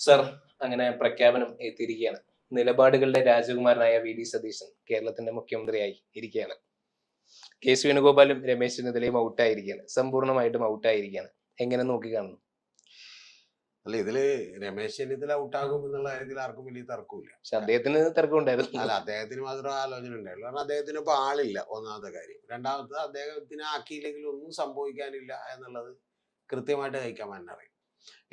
Sir, അങ്ങനെ പ്രഖ്യാപനം എത്തിയിരിക്കുകയാണ്. നിലപാടുകളുടെ രാജകുമാരനായ വി.ഡി. സതീശൻ കേരളത്തിന്റെ മുഖ്യമന്ത്രിയായി ഇരിക്കുകയാണ്. കെ.സി. വേണുഗോപാലും രമേശ് ചെന്നിത്തലയും ഔട്ടായിരിക്കുകയാണ്, സമ്പൂർണ്ണമായിട്ടും ഔട്ടായിരിക്കുകയാണ്. എങ്ങനെ നോക്കിക്കാണുന്നു? അല്ല, ഇതില് രമേശ് ചെന്നിത്തല ഔട്ടാകും എന്നുള്ള കാര്യത്തിൽ ആർക്കും വലിയ തർക്കമില്ല. പക്ഷെ അദ്ദേഹത്തിന് തർക്കമുണ്ടായിരുന്നു. അല്ല, അദ്ദേഹത്തിന് മാത്രം ആലോചന ഉണ്ടായുള്ളൂ. കാരണം അദ്ദേഹത്തിന് ഇപ്പൊ ആളില്ല, ഒന്നാമത്തെ കാര്യം. രണ്ടാമത്തെ, അദ്ദേഹത്തിന് ആക്കിയില്ലെങ്കിൽ ഒന്നും സംഭവിക്കാനില്ല എന്നുള്ളത് കൃത്യമായിട്ട് ഹൈക്കമാൻഡ് അറിയാം.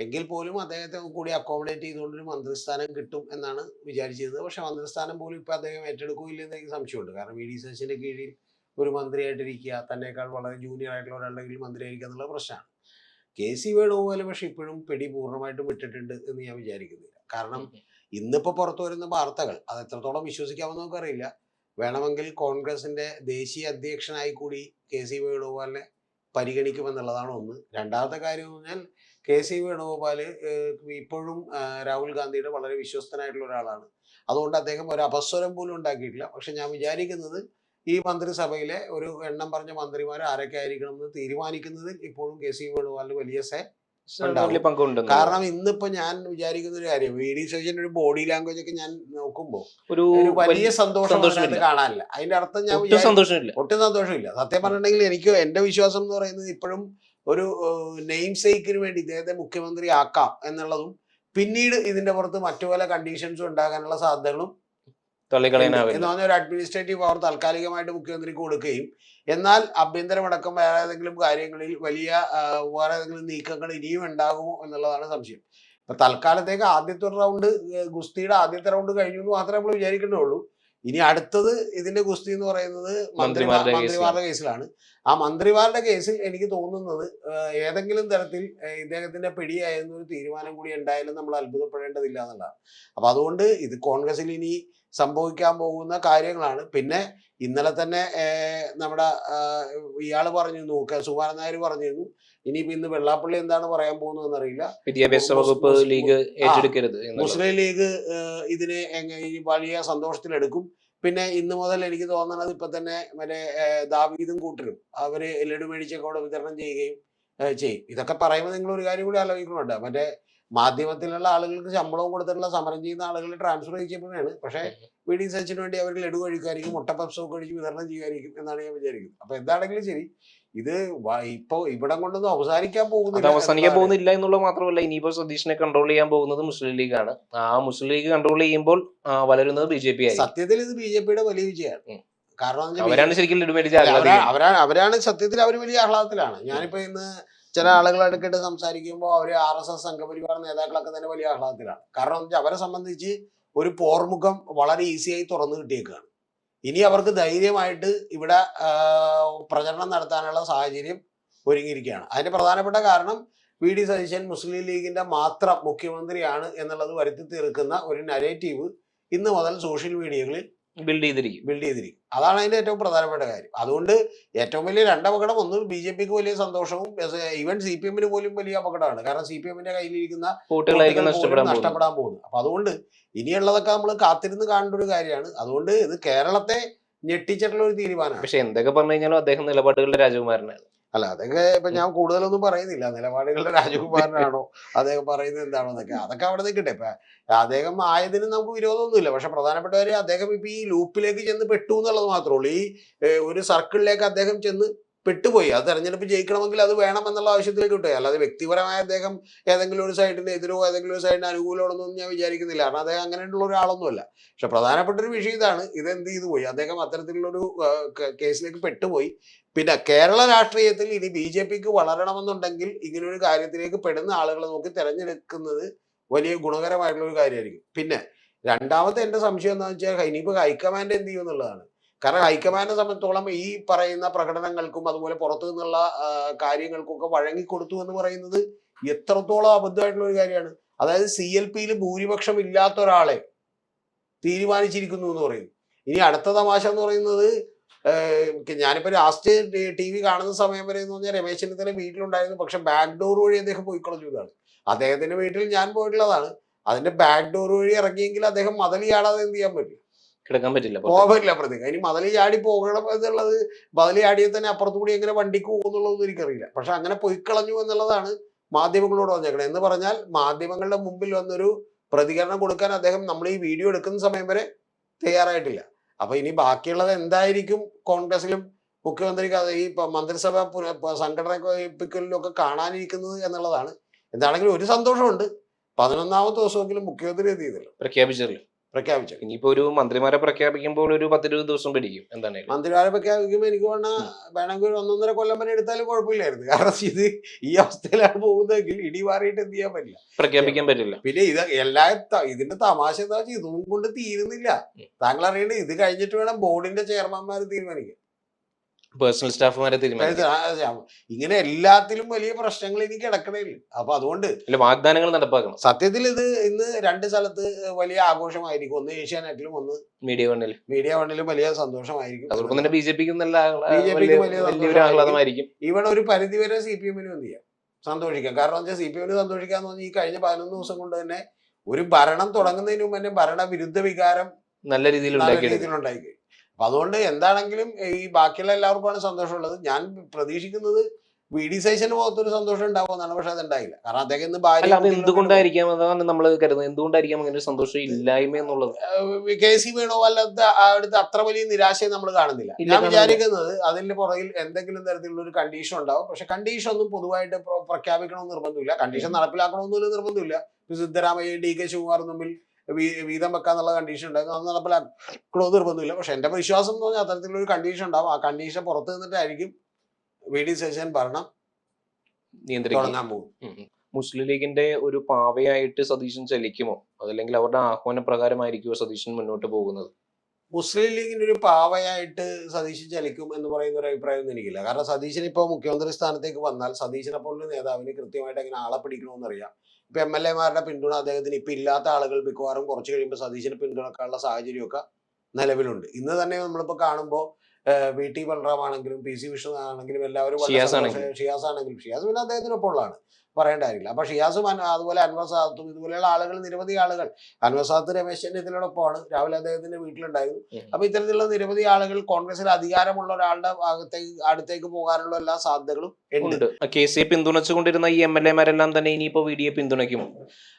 എങ്കിൽ പോലും അദ്ദേഹത്തെ കൂടി അക്കോമഡേറ്റ് ചെയ്തുകൊണ്ടൊരു മന്ത്രിസ്ഥാനം കിട്ടും എന്നാണ് വിചാരിച്ചിരുന്നത്. പക്ഷെ മന്ത്രിസ്ഥാനം പോലും ഇപ്പൊ അദ്ദേഹം ഏറ്റെടുക്കില്ലെന്ന് എനിക്ക് സംശയമുണ്ട്. കാരണം വി.ഡി. സതീശന്റെ കീഴിൽ ഒരു മന്ത്രിയായിട്ടിരിക്കുക, തന്നെക്കാൾ വളരെ ജൂനിയർ ആയിട്ടുള്ള ഒരാളുടെ കീഴിൽ മന്ത്രിയായിരിക്കുക എന്നുള്ള പ്രശ്നമാണ്. കെ.സി. വേണുഗോപാൽ പക്ഷെ ഇപ്പോഴും പിടി പൂർണ്ണമായിട്ടും വിട്ടിട്ടുണ്ട് എന്ന് ഞാൻ വിചാരിക്കുന്നില്ല. കാരണം ഇന്നിപ്പോ പുറത്തു വരുന്ന വാർത്തകൾ അത് എത്രത്തോളം വിശ്വസിക്കാമെന്ന് നമുക്കറിയില്ല. വേണമെങ്കിൽ കോൺഗ്രസിന്റെ ദേശീയ അധ്യക്ഷനായി കൂടി കെ.സി. വേണുഗോപാലിനെ പരിഗണിക്കുമെന്നുള്ളതാണ് ഒന്ന്. രണ്ടാമത്തെ കാര്യം എന്ന് പറഞ്ഞാൽ കെ.സി. വേണുഗോപാൽ ഇപ്പോഴും രാഹുൽ ഗാന്ധിയുടെ വളരെ വിശ്വസ്തനായിട്ടുള്ള ഒരാളാണ്. അതുകൊണ്ട് അദ്ദേഹം ഒരു അപസ്വരം പോലും ഉണ്ടാക്കിയിട്ടില്ല. പക്ഷെ ഞാൻ വിചാരിക്കുന്നത് ഈ മന്ത്രിസഭയിലെ ഒരു എണ്ണം പറഞ്ഞ മന്ത്രിമാർ ആരൊക്കെ ആയിരിക്കണം എന്ന് തീരുമാനിക്കുന്നതിൽ ഇപ്പോഴും കെ.സി. വേണുഗോപാലിന് വലിയ പങ്കുണ്ട്. കാരണം ഇന്നിപ്പോ ഞാൻ വിചാരിക്കുന്ന ഒരു കാര്യം, വി.ഡി. സതീശന്റെ ഒരു ബോഡി ലാംഗ്വേജ് ഒക്കെ ഞാൻ നോക്കുമ്പോൾ ഒരു വലിയ സന്തോഷം കാണാനില്ല. അതിന്റെ അർത്ഥം ഞാൻ ഒട്ടും സന്തോഷമില്ല. സത്യം പറഞ്ഞിട്ടുണ്ടെങ്കിൽ എനിക്ക് എന്റെ വിശ്വാസം എന്ന് പറയുന്നത് ഇപ്പോഴും ഒരു നെയിം സേക്കിന് വേണ്ടി ഇദ്ദേഹത്തെ മുഖ്യമന്ത്രി ആക്കാം എന്നുള്ളതും പിന്നീട് ഇതിന്റെ പുറത്ത് മറ്റു പല കണ്ടീഷൻസും ഉണ്ടാകാനുള്ള സാധ്യതകളും എന്ന് പറഞ്ഞ ഒരു അഡ്മിനിസ്ട്രേറ്റീവ് പവർ താൽക്കാലികമായിട്ട് മുഖ്യമന്ത്രിക്ക് കൊടുക്കുകയും എന്നാൽ ആഭ്യന്തരമടക്കം വേറെ ഏതെങ്കിലും കാര്യങ്ങളിൽ വലിയ വേറെ ഏതെങ്കിലും നീക്കങ്ങൾ ഇനിയും ഉണ്ടാകുമോ എന്നുള്ളതാണ് സംശയം. ഇപ്പൊ തൽക്കാലത്തേക്ക് ആദ്യത്തെ റൗണ്ട് ഗുസ്തിയുടെ ആദ്യത്തെ റൗണ്ട് കഴിഞ്ഞു എന്ന് മാത്രമേ നമ്മൾ വിചാരിക്കേണ്ടതുള്ളൂ. ഇനി അടുത്തത് ഇതിന്റെ ഗുസ്തി എന്ന് പറയുന്നത് മന്ത്രിമാരുടെ കേസിലാണ്. ആ മന്ത്രിമാരുടെ കേസിൽ എനിക്ക് തോന്നുന്നത് ഏതെങ്കിലും തരത്തിൽ ഇദ്ദേഹത്തിന്റെ പിടിയായിരുന്ന ഒരു തീരുമാനം കൂടി ഉണ്ടായാലും നമ്മൾ അത്ഭുതപ്പെടേണ്ടതില്ല എന്നുള്ളതാണ്. അപ്പൊ അതുകൊണ്ട് ഇത് കോൺഗ്രസിൽ ഇനി സംഭവിക്കാൻ പോകുന്ന കാര്യങ്ങളാണ്. പിന്നെ ഇന്നലെ തന്നെ നമ്മുടെ ഇയാള് പറഞ്ഞിരുന്നു, സുകുമാരൻ നായർ പറഞ്ഞിരുന്നു, ഇനിയിപ്പോ ഇന്ന് വെള്ളാപ്പള്ളി എന്താണ് പറയാൻ പോകുന്നതെന്ന് അറിയില്ല. വിദ്യാഭ്യാസ വകുപ്പ് ലീഗ് ഏറ്റെടുക്കരുത്, മുസ്ലിം ലീഗ് ഇതിനെ വലിയ സന്തോഷത്തിലെടുക്കും. പിന്നെ ഇന്ന് മുതൽ എനിക്ക് തോന്നുന്നത് ഇപ്പൊ തന്നെ മറ്റേ ദാവീദും കൂട്ടരും അവര് ലഡു മേടിച്ചൊക്കെ അവിടെ വിതരണം ചെയ്യുകയും ചെയ്യും. ഇതൊക്കെ പറയുമ്പോൾ നിങ്ങൾ ഒരു കാര്യം കൂടി ആലോചിക്കുന്നുണ്ട്. മറ്റേ മാധ്യമത്തിലുള്ള ആളുകൾക്ക് ശമ്പളവും കൊടുത്തിട്ടുള്ള സമരം ചെയ്യുന്ന ആളുകൾ ട്രാൻസ്ഫർ ചെയ്യപ്പെടുകയാണ്. പക്ഷേ വി.ഡി. സതീശന് വേണ്ടി അവർ ലഡു കഴിക്കായിരിക്കും, മുട്ട പപ്സൊക്കെ കഴിച്ച് വിതരണം ചെയ്യുമായിരിക്കും എന്നാണ് ഞാൻ വിചാരിക്കുന്നത്. അപ്പൊ എന്താണെങ്കിലും ശരി, ഇത് ഇപ്പൊ ഇവിടെ കൊണ്ടൊന്നും അവസാനിക്കാൻ പോകുന്നില്ല എന്നുള്ളത് മാത്രമല്ല, ഇനിയിപ്പോ സതീശനെ കൺട്രോൾ ചെയ്യാൻ പോകുന്നത് മുസ്ലിം ലീഗാണ്. ആ മുസ്ലിം ലീഗ് കൺട്രോൾ ചെയ്യുമ്പോൾ വളരുന്നത് ബി.ജെ.പി ആയി. സത്യത്തിൽ ഇത് ബി.ജെ.പിയുടെ വലിയ വിജയമാണ്. കാരണം അവരാണ് ശരിക്കും ലഡു മേടിച്ച അവരാണ് സത്യത്തിൽ അവർ വലിയ ആഹ്ലാദത്തിലാണ്. ഞാനിപ്പോ ഇന്ന് ചില ആളുകളെടുക്കിട്ട് സംസാരിക്കുമ്പോൾ അവര് RSS സംഘപരിവാർ നേതാക്കളൊക്കെ തന്നെ വലിയ ആഹ്ലാദത്തിലാണ്. കാരണം എന്ന് വെച്ചാൽ അവരെ സംബന്ധിച്ച് ഒരു പോർമുഖം വളരെ ഈസിയായി തുറന്നു കിട്ടിയേക്കാണ്. ഇനി അവർക്ക് ധൈര്യമായിട്ട് ഇവിടെ പ്രചരണം നടത്താനുള്ള സാഹചര്യം ഒരുങ്ങിയിരിക്കുകയാണ്. അതിന്റെ പ്രധാനപ്പെട്ട കാരണം വി.ഡി. സതീശൻ മുസ്ലിം ലീഗിന്റെ മാത്രം മുഖ്യമന്ത്രിയാണ് എന്നുള്ളത് വരുത്തി തീർക്കുന്ന ഒരു നരേറ്റീവ് ഇന്ന് മുതൽ സോഷ്യൽ മീഡിയകളിൽ ബിൽഡ് ചെയ്തിരിക്കും. അതാണ് അതിന്റെ ഏറ്റവും പ്രധാനപ്പെട്ട കാര്യം. അതുകൊണ്ട് ഏറ്റവും വലിയ രണ്ടപകടം, ഒന്ന് ബി.ജെ.പിക്ക് വലിയ സന്തോഷവും ഈവൻ CPM-ന് പോലും വലിയ അപകടമാണ്. കാരണം CPM-ന്റെ കയ്യിലിരിക്കുന്ന നഷ്ടപ്പെടാൻ പോകുന്നു. അപ്പൊ അതുകൊണ്ട് ഇനിയുള്ളതൊക്കെ നമ്മൾ കാത്തിരുന്ന് കാണേണ്ട ഒരു കാര്യമാണ്. അതുകൊണ്ട് ഇത് കേരളത്തെ ഞെട്ടിച്ചിട്ടുള്ള ഒരു തീരുമാനമാണ്. പക്ഷെ എന്തൊക്കെ പറഞ്ഞു കഴിഞ്ഞാലും അദ്ദേഹം നിലപാടുകളുടെ രാജകുമാരനാണ്. അല്ല, അതൊക്കെ ഇപ്പൊ ഞാൻ കൂടുതലൊന്നും പറയുന്നില്ല. നിലപാടുകളുടെ രാജകുമാരനാണോ അദ്ദേഹം പറയുന്നത് എന്താണോ എന്നൊക്കെ അതൊക്കെ അവിടെ നിൽക്കട്ടെ. ഇപ്പൊ അദ്ദേഹം ആയതിന് നമുക്ക് വിരോധമൊന്നുമില്ല. പക്ഷെ പ്രധാനപ്പെട്ട കാര്യം അദ്ദേഹം ഇപ്പൊ ഈ ലൂപ്പിലേക്ക് ചെന്ന് പെട്ടു എന്നുള്ളത് മാത്രമേ ഉള്ളൂ. ഈ ഒരു സർക്കിളിലേക്ക് അദ്ദേഹം ചെന്ന് പെട്ടുപോയി. അത് തെരഞ്ഞെടുപ്പ് ജയിക്കണമെങ്കിൽ അത് വേണം എന്നുള്ള ആവശ്യത്തിലേക്ക് കിട്ടുക. അല്ലാതെ വ്യക്തിപരമായ അദ്ദേഹം ഏതെങ്കിലും ഒരു സൈഡിന് എതിരോ ഏതെങ്കിലും ഒരു സൈഡിന് അനുകൂലമാണെന്നൊന്നും ഞാൻ വിചാരിക്കുന്നില്ല. കാരണം അദ്ദേഹം അങ്ങനെയുള്ള ഒരാളൊന്നുമല്ല. പക്ഷെ പ്രധാനപ്പെട്ട ഒരു വിഷയം ഇതാണ്, ഇതെന്ത് ചെയ്തു പോയി, അദ്ദേഹം അത്തരത്തിലുള്ളൊരു കേസിലേക്ക് പെട്ടുപോയി. പിന്നെ കേരള രാഷ്ട്രീയത്തിൽ ഇനി ബി.ജെ.പിക്ക് വളരണമെന്നുണ്ടെങ്കിൽ ഇങ്ങനൊരു കാര്യത്തിലേക്ക് പെടുന്ന ആളുകളെ നോക്കി തെരഞ്ഞെടുക്കുന്നത് വലിയ ഗുണകരമായിട്ടുള്ള ഒരു കാര്യമായിരിക്കും. പിന്നെ രണ്ടാമത്തെ എന്റെ സംശയം എന്താണെന്ന് വെച്ചാൽ ഇനിയിപ്പോൾ ഹൈക്കമാൻഡ് എന്ത് ചെയ്യും എന്നുള്ളതാണ്. കാരണം ഹൈക്കമാൻഡിനെ സംബന്ധിച്ചോളം ഈ പറയുന്ന പ്രകടനങ്ങൾക്കും അതുപോലെ പുറത്തു നിന്നുള്ള കാര്യങ്ങൾക്കും ഒക്കെ വഴങ്ങിക്കൊടുത്തു എന്ന് പറയുന്നത് എത്രത്തോളം അബദ്ധമായിട്ടുള്ള ഒരു കാര്യമാണ്. അതായത് CLP-യിൽ ഭൂരിപക്ഷം ഇല്ലാത്ത ഒരാളെ തീരുമാനിച്ചിരിക്കുന്നു എന്ന് പറയുന്നു. ഇനി അടുത്ത തമാശ എന്ന് പറയുന്നത്, ഞാനിപ്പോ ലാസ്റ്റ് TV കാണുന്ന സമയം വരെ എന്ന് പറഞ്ഞാൽ രമേശ് ചെന്നിത്തല വീട്ടിലുണ്ടായിരുന്നു. പക്ഷെ ബാക്ക് ഡോർ വഴി അദ്ദേഹം പോയി കളഞ്ഞതാണ്. അദ്ദേഹത്തിന്റെ വീട്ടിൽ ഞാൻ പോയിട്ടുള്ളതാണ്. അതിന്റെ ബാക്ക് ഡോർ വഴി ഇറങ്ങിയെങ്കിൽ അദ്ദേഹം മതിൽ ചാടാതെ എന്ത് ചെയ്യാൻ പറ്റില്ല, പോകാൻ പറ്റില്ല അപ്പുറത്തേക്ക്. അതിന് മതിൽ ചാടി പോകണം എന്നുള്ളത്, മതിൽ ചാടിയാൽ തന്നെ അപ്പുറത്തുകൂടി എങ്ങനെ വണ്ടിക്ക് പോകുന്നുള്ളതൊന്നും എനിക്കറിയില്ല. പക്ഷെ അങ്ങനെ പോയി കളഞ്ഞു എന്നുള്ളതാണ് മാധ്യമങ്ങളോട് പറഞ്ഞേക്കണം. എന്ന് പറഞ്ഞാൽ മാധ്യമങ്ങളുടെ മുമ്പിൽ വന്നൊരു പ്രതികരണം കൊടുക്കാൻ അദ്ദേഹം നമ്മൾ ഈ വീഡിയോ എടുക്കുന്ന സമയം വരെ തയ്യാറായിട്ടില്ല. അപ്പൊ ഇനി ബാക്കിയുള്ളത് എന്തായിരിക്കും കോൺഗ്രസിലും മുഖ്യമന്ത്രിക്ക് ഈ മന്ത്രിസഭ സംഘടനയിലും ഒക്കെ കാണാനിരിക്കുന്നത് എന്നുള്ളതാണ്. എന്താണെങ്കിലും ഒരു സന്തോഷമുണ്ട്, 11ാമത്തെ ദിവസമെങ്കിലും മുഖ്യമന്ത്രി എന്ത് ചെയ്തല്ലോ, പ്രഖ്യാപിച്ചു. ഇനിയിപ്പോ ഒരു മന്ത്രിമാരെ പ്രഖ്യാപിക്കുമ്പോൾ ഒരു 10-20 ദിവസം പിടിക്കും. എന്താണ് മന്ത്രിമാരെ പ്രഖ്യാപിക്കുമ്പോൾ എനിക്ക് വേണമെങ്കിൽ ഒരു 1.5 കൊല്ലം വരെ എടുത്താലും കുഴപ്പമില്ലായിരുന്നു. കാരണം ഇത് ഈ അവസ്ഥയിലാണ് പോകുന്നതെങ്കിൽ ഇടി മാറിയിട്ട് എന്ത് ചെയ്യാൻ പറ്റില്ല, പ്രഖ്യാപിക്കാൻ പറ്റില്ല. പിന്നെ ഇതിന്റെ തമാശ എന്താ വെച്ചാൽ ഇതും കൊണ്ട് തീരുന്നില്ല. താങ്കൾ അറിയേണ്ടത് ഇത് കഴിഞ്ഞിട്ട് വേണം ബോർഡിന്റെ ചെയർമാൻമാർ തീരുമാനിക്കാൻ, പേഴ്സണൽ സ്റ്റാഫുമാരെ തീരുമാനിക്കും. ഇങ്ങനെ എല്ലാത്തിലും വലിയ പ്രശ്നങ്ങൾ ഇനി കിടക്കണേല്. അപ്പൊ അതുകൊണ്ട് വാഗ്ദാനങ്ങൾ നടപ്പാക്കണം. സത്യത്തിൽ ഇത് ഇന്ന് 2 സ്ഥലത്ത് വലിയ ആഘോഷമായിരിക്കും. ഒന്ന് ഏഷ്യാനെറ്റിലും ഒന്ന് മീഡിയ വണ്ണിലും വലിയ സന്തോഷമായിരിക്കും. അതോടൊപ്പം തന്നെ ബിജെപിക്കും വലിയ ആഹ്ലാദമായിരിക്കും. ഇവിടെ ഒരു പരിധിവരെ CPM എന്ത് ചെയ്യാം, സന്തോഷിക്കാം. കാരണം വെച്ചാൽ CPM സന്തോഷിക്കാന്ന് പറഞ്ഞാൽ ഈ കഴിഞ്ഞ 11 ദിവസം കൊണ്ട് തന്നെ ഒരു ഭരണം തുടങ്ങുന്നതിന് മുമ്പ് തന്നെ ഭരണവിരുദ്ധ വികാരം നല്ല രീതിയിൽ ഉണ്ടാക്കി. അപ്പൊ അതുകൊണ്ട് എന്താണെങ്കിലും ഈ ബാക്കിയുള്ള എല്ലാവർക്കുമാണ് സന്തോഷമുള്ളത്. ഞാൻ പ്രതീക്ഷിക്കുന്നത് VD സതീശന്റെ മുഖത്തൊരു സന്തോഷം ഉണ്ടാവുമെന്നാണ്. പക്ഷെ അത് ഉണ്ടായില്ല. കാരണം അദ്ദേഹം ഇന്ന് ഭാര്യ എന്തുകൊണ്ടായിരിക്കാം അതാണ് നമ്മൾ കരുതുന്നത്. എന്തുകൊണ്ടായിരിക്കാം അങ്ങനെ സന്തോഷം ഇല്ലായ്മ എന്നുള്ളത്. KC വേണുഗോപാലിന്റെ അടുത്ത് അത്ര വലിയ നിരാശയെ നമ്മൾ കാണുന്നില്ല. ഞാൻ വിചാരിക്കുന്നത് അതിന്റെ പുറകിൽ എന്തെങ്കിലും തരത്തിലുള്ള ഒരു കണ്ടീഷൻ ഉണ്ടാവും. പക്ഷെ കണ്ടീഷൻ ഒന്നും പൊതുവായിട്ട് പ്രഖ്യാപിക്കണമെന്ന് നിർബന്ധമില്ല, കണ്ടീഷൻ നടപ്പിലാക്കണമെന്നൊരു നിർബന്ധമില്ല. സിദ്ധരാമയ്യ DK ശിവകുമാർ തമ്മിൽ വീതം വെക്കാന്നുള്ള കണ്ടീഷൻ ഉണ്ടായിരുന്നു, അത് നടപ്പിലാക്കണമെന്ന് നിർബന്ധമില്ല. പക്ഷെ എന്റെ വിശ്വാസം എന്ന് പറഞ്ഞാൽ അത്തരത്തിലുള്ള ഒരു കണ്ടീഷൻ ഉണ്ടാവും. ആ കണ്ടീഷൻ പുറത്ത് നിന്നിട്ടായിരിക്കും VD സതീശൻ ഭരണം തുടങ്ങാൻ പോകും. മുസ്ലിം ലീഗിന്റെ ഒരു പാവയായിട്ട് സതീശൻ ചലിക്കുമോ, അതല്ലെങ്കിൽ അവരുടെ ആഹ്വാന പ്രകാരമായിരിക്കുമോ സതീശൻ മുന്നോട്ട് പോകുന്നത്? മുസ്ലിം ലീഗിന്റെ ഒരു പാവയായിട്ട് സതീശൻ ചലിക്കും എന്ന് പറയുന്ന ഒരു അഭിപ്രായം എനിക്കില്ല. കാരണം സതീശൻ ഇപ്പോൾ മുഖ്യമന്ത്രി സ്ഥാനത്തേക്ക് വന്നാൽ സതീശനെ പോലുള്ള നേതാവിന് കൃത്യമായിട്ട് എങ്ങനെ ആളെ പിടിക്കണമെന്ന് അറിയാം. ഇപ്പൊ MLA-മാരുടെ പിന്തുണ അദ്ദേഹത്തിന് ഇപ്പൊ ഇല്ലാത്ത ആളുകൾ മിക്കവാറും കുറച്ച് കഴിയുമ്പോൾ സതീശനെ പിന്തുണക്കാനുള്ള സാഹചര്യമൊക്കെ നിലവിലുണ്ട്. ഇന്ന് തന്നെ നമ്മളിപ്പോ കാണുമ്പോൾ VT ബൽറാം ആണെങ്കിലും PC വിഷ്ണു ആണെങ്കിലും എല്ലാവരും ഷിയാസ് ആണെങ്കിലും ഷിയാസ് പിന്നെ അദ്ദേഹത്തിനൊപ്പം ഉള്ളതാണ്, പറയേണ്ട കാര്യമില്ല. അപ്പൊ ഷിയാസും അതുപോലെ അൻവർ സാദത്തും ഇതുപോലെയുള്ള ആളുകൾ, നിരവധി ആളുകൾ, അൻവർ സാദത്ത് രമേശ് ചെന്നിത്തലയോടൊപ്പമാണ്, രാവിലെ അദ്ദേഹത്തിന്റെ വീട്ടിലുണ്ടായിരുന്നു. അപ്പൊ ഇത്തരത്തിലുള്ള നിരവധി ആളുകൾ കോൺഗ്രസിൽ അധികാരമുള്ള ഒരാളുടെ അടുത്തേക്ക് പോകാനുള്ള എല്ലാ സാധ്യതകളും ഉണ്ട്. KC പിന്തുണച്ചുകൊണ്ടിരുന്ന ഈ MLA-മാരെല്ലാം തന്നെ ഇനിയിപ്പോ VD-യെ പിന്തുണയ്ക്കും?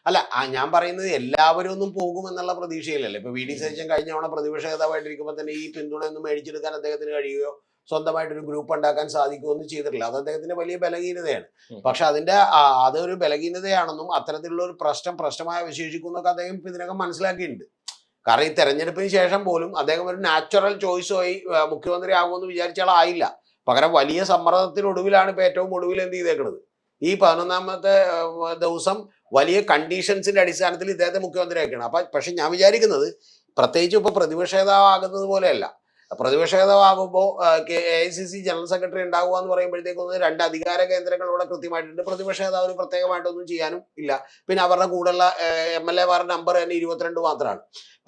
അല്ല, ഞാൻ പറയുന്നത് എല്ലാവരും ഒന്നും പോകുമെന്നുള്ള പ്രതീക്ഷയിലല്ലേ. ഇപ്പൊ VD സതീശൻ കഴിഞ്ഞ തവണ പ്രതിപക്ഷ നേതാവായിട്ടിരിക്കുമ്പോൾ തന്നെ ഈ പിന്തുണ ഒന്നും മേടിച്ചെടുക്കാൻ അദ്ദേഹത്തിന് കഴിയുകയോ സ്വന്തമായിട്ടൊരു ഗ്രൂപ്പ് ഉണ്ടാക്കാൻ സാധിക്കുകയൊന്നും ചെയ്തിട്ടില്ല. അത് അദ്ദേഹത്തിന്റെ വലിയ ബലഹീനതയാണ്. പക്ഷെ അതൊരു ബലഹീനതയാണെന്നും അത്തരത്തിലുള്ള ഒരു പ്രശ്നമായി വിശേഷിക്കുന്നൊക്കെ അദ്ദേഹം ഇതിനകം മനസ്സിലാക്കിയിട്ടുണ്ട്. കാരണം ഈ തെരഞ്ഞെടുപ്പിന് ശേഷം പോലും അദ്ദേഹം ഒരു നാച്ചുറൽ ചോയ്സുമായി മുഖ്യമന്ത്രി ആകുമെന്ന് വിചാരിച്ച ആളായില്ല. പകരം വലിയ സമ്മർദ്ദത്തിനൊടുവിലാണ് ഇപ്പൊ ഏറ്റവും ഒടുവിൽ എന്ത് ചെയ്തേക്കുന്നത്, ഈ 11ാമത്തെ ദിവസം വലിയ കണ്ടീഷൻസിന്റെ അടിസ്ഥാനത്തിൽ ഇദ്ദേഹത്തെ മുഖ്യമന്ത്രി ആക്കുകയാണ്. പക്ഷെ ഞാൻ വിചാരിക്കുന്നത് പ്രത്യേകിച്ച് ഇപ്പൊ പ്രതിപക്ഷ നേതാവാകുന്നത് പോലെയല്ല. പ്രതിപക്ഷ നേതാവാകുമ്പോൾ AICC ജനറൽ സെക്രട്ടറി ഉണ്ടാവുക എന്ന് പറയുമ്പോഴത്തേക്കും 2 അധികാര കേന്ദ്രങ്ങൾ ഇവിടെ കൃത്യമായിട്ടുണ്ട്. പ്രതിപക്ഷ നേതാവിന് പ്രത്യേകമായിട്ടൊന്നും ചെയ്യാനും ഇല്ല. പിന്നെ അവരുടെ കൂടെയുള്ള MLA-മാരുടെ നമ്പർ തന്നെ 22 മാത്രമാണ്.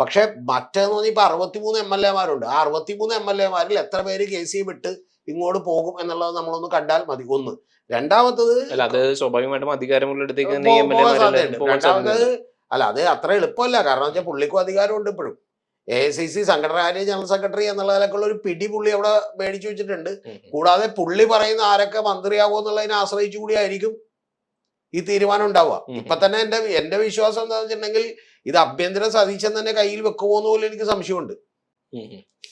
പക്ഷെ മറ്റേന്ന് പറഞ്ഞാൽ ഇപ്പൊ 63 MLA-മാരുണ്ട്. ആ 63 MLA-മാരിൽ എത്ര പേര് KC വിട്ട് ഇങ്ങോട്ട് പോകും എന്നുള്ളത് നമ്മളൊന്ന് കണ്ടാൽ മതി. ഒന്ന്. രണ്ടാമത്തത് അത് സ്വാഭാവികമായിട്ടും അധികാരമുള്ളിടത്തേക്ക് അത് അത്ര എളുപ്പമല്ല. കാരണം വെച്ചാൽ പുള്ളിക്കും അധികാരമുണ്ട് ഇപ്പോഴും. AICC സംഘടനാകാര്യ ജനറൽ സെക്രട്ടറി എന്നുള്ള നിലക്കുള്ള ഒരു പിടി പുള്ളി അവിടെ മേടിച്ചു വെച്ചിട്ടുണ്ട്. കൂടാതെ പുള്ളി പറയുന്ന ആരൊക്കെ മന്ത്രിയാകുമോ എന്നുള്ളതിനെ ആശ്രയിച്ചു കൂടി ആയിരിക്കും ഈ തീരുമാനം ഉണ്ടാവുക. ഇപ്പൊ തന്നെ എന്റെ വിശ്വാസം എന്താണെന്ന് വെച്ചിട്ടുണ്ടെങ്കിൽ ഇത് ആഭ്യന്തര സതീശൻ തന്നെ കയ്യിൽ വെക്കുമോ എന്ന് പോലും എനിക്ക് സംശയമുണ്ട്.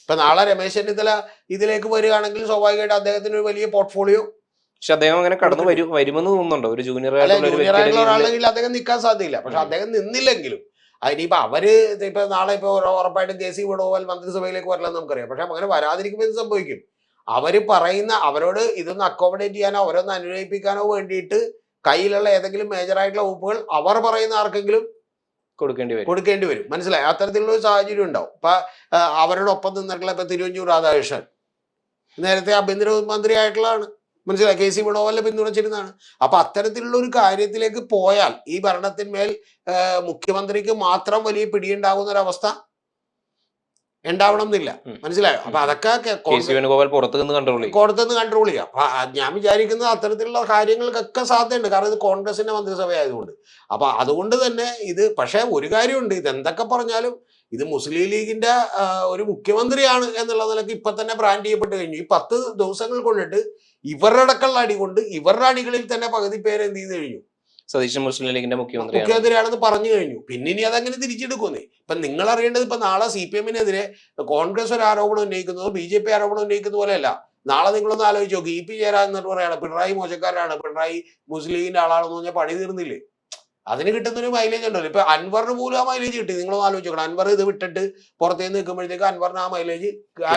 ഇപ്പൊ നാളെ രമേശ് ചെന്നിത്തല ഇതിലേക്ക് വരികയാണെങ്കിൽ സ്വാഭാവികമായിട്ട് അദ്ദേഹത്തിന് ഒരു വലിയ പോർട്ട്ഫോളിയോ, പക്ഷെ അദ്ദേഹം അങ്ങനെ കടന്നു വരുമെന്ന് തോന്നുന്നുണ്ടോ? ഒരു ജൂനിയർ ആയിട്ടുള്ള ഒരാളെങ്കിൽ അദ്ദേഹം നിൽക്കാൻ സാധ്യതയില്ല. പക്ഷെ അദ്ദേഹം നിന്നില്ലെങ്കിലും അതിനിപ്പോ അവര് ഇപ്പൊ നാളെ ഇപ്പൊ ഉറപ്പായിട്ടും KC വേണുഗോപാൽ മന്ത്രിസഭയിലേക്ക് വരില്ലെന്ന് നമുക്കറിയാം. പക്ഷെ അങ്ങനെ വരാതിരിക്കുമ്പോൾ എന്ത് സംഭവിക്കും? അവര് പറയുന്ന അവരോട് ഇതൊന്ന് അക്കോമഡേറ്റ് ചെയ്യാനോ അവരൊന്ന് അനുനയിപ്പിക്കാനോ വേണ്ടിയിട്ട് കയ്യിലുള്ള ഏതെങ്കിലും മേജറായിട്ടുള്ള വകുപ്പുകൾ അവർ പറയുന്ന ആർക്കെങ്കിലും കൊടുക്കേണ്ടി വരും. മനസ്സിലായി? അത്തരത്തിലുള്ള ഒരു സാഹചര്യം ഉണ്ടാവും. ഇപ്പൊ അവരോടൊപ്പം നിന്നിട്ടുള്ള ഇപ്പൊ തിരുവഞ്ചൂർ രാധാകൃഷ്ണൻ നേരത്തെ ആഭ്യന്തര മന്ത്രി ആയിട്ടുള്ളതാണ്. മനസ്സിലായി? KC വേണുഗോപാലിനെ പിന്തുണച്ചിരുന്നതാണ്. അപ്പൊ അത്തരത്തിലുള്ള ഒരു കാര്യത്തിലേക്ക് പോയാൽ ഈ ഭരണത്തിന്മേൽ മുഖ്യമന്ത്രിക്ക് മാത്രം വലിയ പിടിയുണ്ടാകുന്ന ഒരവസ്ഥ ഉണ്ടാവണം എന്നില്ല. മനസ്സിലായോ? അപ്പൊ അതൊക്കെ പുറത്തുനിന്ന് കൺട്രോൾ ചെയ്യാം. ഞാൻ വിചാരിക്കുന്നത് അത്തരത്തിലുള്ള കാര്യങ്ങൾക്കൊക്കെ സാധ്യതയുണ്ട്. കാരണം ഇത് കോൺഗ്രസിന്റെ മന്ത്രിസഭ ആയതുകൊണ്ട്. അപ്പൊ അതുകൊണ്ട് തന്നെ ഇത്, പക്ഷെ ഒരു കാര്യമുണ്ട്, ഇത് എന്തൊക്കെ പറഞ്ഞാലും ഇത് മുസ്ലിം ലീഗിന്റെ ഒരു മുഖ്യമന്ത്രിയാണ് എന്നുള്ള നിലക്ക് ഇപ്പൊ തന്നെ ബ്രാൻഡ് ചെയ്യപ്പെട്ട് കഴിഞ്ഞു. ഈ 10 ദിവസങ്ങൾ കൊണ്ടിട്ട് ഇവരുടെ അടക്കമുള്ള അടി കൊണ്ട് ഇവരുടെ അടികളിൽ തന്നെ പകുതി പേര് എന്ത് ചെയ്ത് കഴിഞ്ഞു, സതീശൻ മുസ്ലിം ലീഗിന്റെ മുഖ്യമന്ത്രിയാണ്. മുഖ്യമന്ത്രിയാണെന്ന് പറഞ്ഞു കഴിഞ്ഞു. പിന്നെ ഇനി അതങ്ങനെ തിരിച്ചെടുക്കുന്നേ. ഇപ്പൊ നിങ്ങൾ അറിയേണ്ടത് ഇപ്പൊ നാളെ CPM-നെതിരെ കോൺഗ്രസ് ഒരു ആരോപണം ഉന്നയിക്കുന്നത് BJP ആരോപണം ഉന്നയിക്കുന്ന പോലെയല്ല. നാളെ നിങ്ങളൊന്ന് ആലോചിച്ച് നോക്കി, EP ചേരാൻ എന്നിട്ട് പറയാണ് പിണറായി മോശക്കാരാണ്, പിണറായി മുസ്ലിം ലീഗിന്റെ ആളാണെന്ന് പറഞ്ഞാൽ പണി തീർന്നില്ലേ? അതിന് കിട്ടുന്നൊരു മൈലേജ് ഉണ്ടല്ലോ. ഇപ്പൊ അൻവറിന് പോലും ആ മൈലേജ് കിട്ടി. നിങ്ങളൊന്ന് ആലോചിക്കണം, അൻവർ ഇത് വിട്ടിട്ട് പുറത്തേക്ക് നിൽക്കുമ്പോഴത്തേക്ക് അൻവറിന് ആ മൈലേജ്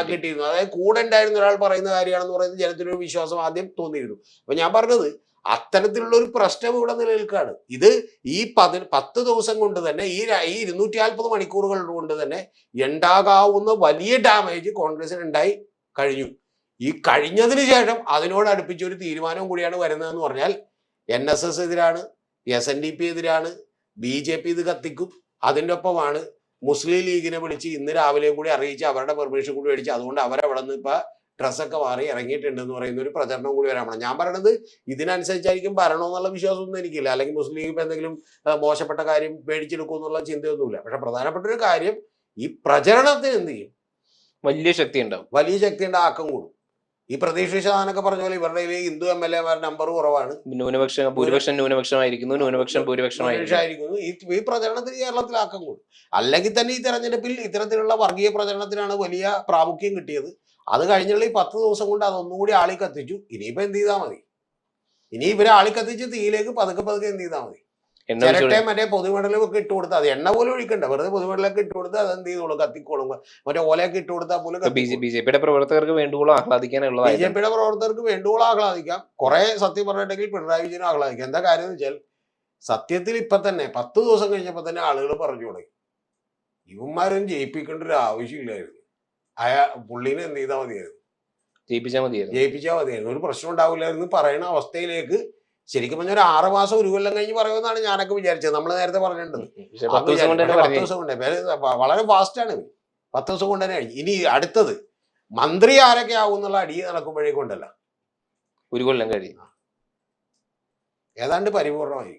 കിട്ടിയിരുന്നു. അതായത് കൂടെ ഉണ്ടായിരുന്ന ഒരാൾ പറയുന്ന കാര്യമാണെന്ന് പറയുന്നത് ജനത്തിനൊരു വിശ്വാസം ആദ്യം തോന്നിയിരുന്നു. അപ്പൊ ഞാൻ പറഞ്ഞത് അത്തരത്തിലുള്ള ഒരു പ്രശ്നം ഇവിടെ നിലനിൽക്കുകയാണ്. ഇത് ഈ 10 ദിവസം കൊണ്ട് തന്നെ ഈ 240 മണിക്കൂറുകൾ കൊണ്ട് തന്നെ ഉണ്ടാകാവുന്ന വലിയ ഡാമേജ് കോൺഗ്രസിന് ഉണ്ടായി കഴിഞ്ഞു. ഈ കഴിഞ്ഞതിന് ശേഷം അതിനോട് അടുപ്പിച്ച ഒരു തീരുമാനവും കൂടിയാണ് വരുന്നതെന്ന് പറഞ്ഞാൽ NSS എതിരാണ്, SNDP എതിരാണ്, BJP ഇത് കത്തിക്കും. അതിൻ്റെ ഒപ്പമാണ് മുസ്ലിം ലീഗിനെ വിളിച്ച് ഇന്ന് രാവിലെയും കൂടി അറിയിച്ച് അവരുടെ പെർമിഷൻ കൂടി മേടിച്ച് അതുകൊണ്ട് അവരവിടെ നിന്ന് ഇപ്പൊ ഡ്രസ്സൊക്കെ മാറി ഇറങ്ങിയിട്ടുണ്ടെന്ന് പറയുന്ന ഒരു പ്രചരണം കൂടി വരാമാണ്. ഞാൻ പറയണത് ഇതിനനുസരിച്ചായിരിക്കും ഭരണമെന്നുള്ള വിശ്വാസമൊന്നും എനിക്കില്ല. അല്ലെങ്കിൽ മുസ്ലിം ലീഗ് ഇപ്പൊ എന്തെങ്കിലും മോശപ്പെട്ട കാര്യം മേടിച്ചെടുക്കും എന്നുള്ള ചിന്തയൊന്നുമില്ല. പക്ഷെ പ്രധാനപ്പെട്ട ഒരു കാര്യം, ഈ പ്രചരണത്തിന് എന്ത് ചെയ്യും, വലിയ ശക്തി ഉണ്ടാവും, വലിയ ശക്തിയുടെ ആക്കം കൂടും. ഈ പ്രതീക്ഷ ഷാനൊക്കെ പറഞ്ഞ പോലെ ഇവരുടെ ഹിന്ദു MLA-മാരുടെ നമ്പർ കുറവാണ്, ഭൂരിപക്ഷം ന്യൂനപക്ഷമായിരിക്കുന്നു, ന്യൂനപക്ഷം ഭൂരിപക്ഷമായിരിക്കുന്നു. ഈ പ്രചരണത്തിന് കേരളത്തിൽ ആക്കം കൂടും. അല്ലെങ്കിൽ തന്നെ ഈ തെരഞ്ഞെടുപ്പിൽ ഇത്തരത്തിലുള്ള വർഗീയ പ്രചരണത്തിനാണ് വലിയ പ്രാമുഖ്യം കിട്ടിയത്. അത് കഴിഞ്ഞുള്ള ഈ 10 ദിവസം കൊണ്ട് അതൊന്നും കൂടി ആളി കത്തിച്ചു. ഇനിയിപ്പോ എന്ത് ചെയ്താൽ മതി, ഇനി ഇവരെ ആളി കത്തിച്ച് തീയിലേക്ക് പതുക്കെ പതുക്കെ എന്ത് ചെയ്താൽ മതി, ചിരട്ടയും മറ്റേ പൊതുമെടലും ഒക്കെ ഇട്ട് കൊടുത്താൽ അത് എണ്ണ പോലും ഒഴിക്കണ്ട, വെറുതെ പൊതുമെടലൊക്കെ ഇട്ട് കൊടുത്താൽ അത് എന്ത് ചെയ്തോളും, കത്തിക്കോളും. മറ്റേ ഓലയൊക്കെ ഇട്ട് കൊടുത്താൽ പോലും BJP-യുടെ പ്രവർത്തകർക്ക് വേണ്ടുവോളം ആഹ്ലാദിക്കാനുള്ളത്, BJP-യുടെ പ്രവർത്തകർക്ക് വേണ്ടുവോളം ആഹ്ലാദിക്കാം. കുറെ സത്യം പറഞ്ഞിട്ടുണ്ടെങ്കിൽ പിണറായി വിജയനും ആഹ്ലാദിക്കാം. എന്താ കാര്യം എന്ന് വെച്ചാൽ സത്യത്തിൽ ഇപ്പൊ തന്നെ 10 ദിവസം കഴിഞ്ഞപ്പോ തന്നെ ആളുകൾ പറഞ്ഞു തുടങ്ങി ഇവന്മാരും ജയിപ്പിക്കേണ്ട ഒരു ആവശ്യമില്ലായിരുന്നു, പുള്ളീനെ എന്ത് ചെയ്താൽ മതിയായിരുന്നു, ജയിപ്പിച്ചാൽ മതിയായിരുന്നു, ഒരു പ്രശ്നം ഉണ്ടാവില്ലായിരുന്നു പറയുന്ന അവസ്ഥയിലേക്ക് ശരിക്കും പറഞ്ഞാൽ ഒരു 6 മാസം 1 കൊല്ലം കഴിഞ്ഞ് പറയുമെന്നാണ് ഞാനൊക്കെ വിചാരിച്ചത്. നമ്മൾ നേരത്തെ പറഞ്ഞിട്ടുണ്ട് 10 ദിവസം കൊണ്ട് വളരെ ഫാസ്റ്റാണ്. 10 ദിവസം കൊണ്ട് തന്നെ കഴിഞ്ഞു. ഇനി അടുത്തത് മന്ത്രി ആരൊക്കെ ആവും എന്നുള്ള അടി നടക്കുമ്പോഴേക്കൊണ്ടല്ല 1 കൊല്ലം കഴിയും, ഏതാണ്ട് പരിപൂർണമായി.